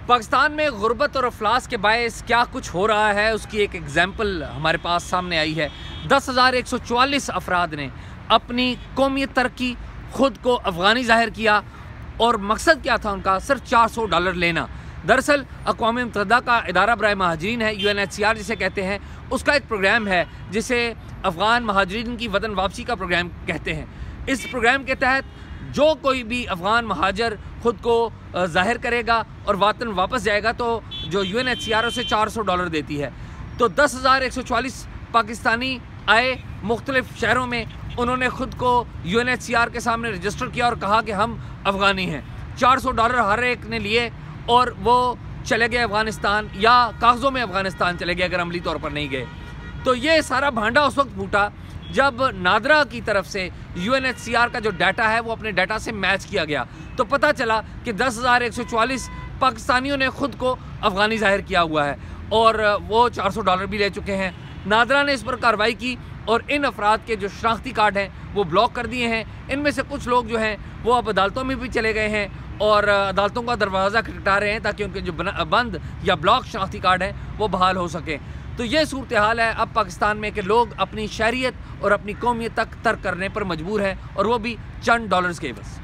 پاکستان میں غربت اور افلاس کے باعث کیا کچھ ہو رہا ہے اس کی ایک ایگزامپل ہمارے پاس سامنے آئی ہے۔ 10,144 افراد نے اپنی قومیت ترقی، خود کو افغانی ظاہر کیا اور مقصد کیا تھا ان کا؟ صرف $400 لینا۔ دراصل اقوام متحدہ کا ادارہ برائے مہاجرین ہے، UNHCR جسے کہتے ہیں، اس کا ایک پروگرام ہے جسے افغان مہاجرین کی وطن واپسی کا پروگرام کہتے ہیں۔ اس پروگرام کے تحت جو کوئی بھی افغان مہاجر خود کو ظاہر کرے گا اور وطن واپس جائے گا تو جو UNHCR اسے $400 دیتی ہے۔ تو 10,144 پاکستانی آئے مختلف شہروں میں، انہوں نے خود کو UNHCR کے سامنے رجسٹر کیا اور کہا کہ ہم افغانی ہیں۔ $400 ہر ایک نے لیے اور وہ چلے گئے افغانستان، یا کاغذوں میں افغانستان چلے گئے اگر عملی طور پر نہیں گئے۔ تو یہ سارا بھانڈا اس وقت پھوٹا جب نادرا کی طرف سے UNHCR کا جو ڈیٹا ہے وہ اپنے ڈیٹا سے میچ کیا گیا، تو پتہ چلا کہ 10,144 پاکستانیوں نے خود کو افغانی ظاہر کیا ہوا ہے اور وہ $400 بھی لے چکے ہیں۔ نادرا نے اس پر کارروائی کی اور ان افراد کے جو شناختی کارڈ ہیں وہ بلاک کر دیے ہیں۔ ان میں سے کچھ لوگ جو ہیں وہ اب عدالتوں میں بھی چلے گئے ہیں اور عدالتوں کا دروازہ کھٹکھٹا رہے ہیں تاکہ ان کے جو بند یا بلاک شناختی کارڈ ہیں وہ بحال ہو سکیں۔ تو یہ صورتحال ہے اب پاکستان میں کہ لوگ اپنی شہریت اور اپنی قومیت تک ترک کرنے پر مجبور ہیں، اور وہ بھی چند ڈالرز کے عوض۔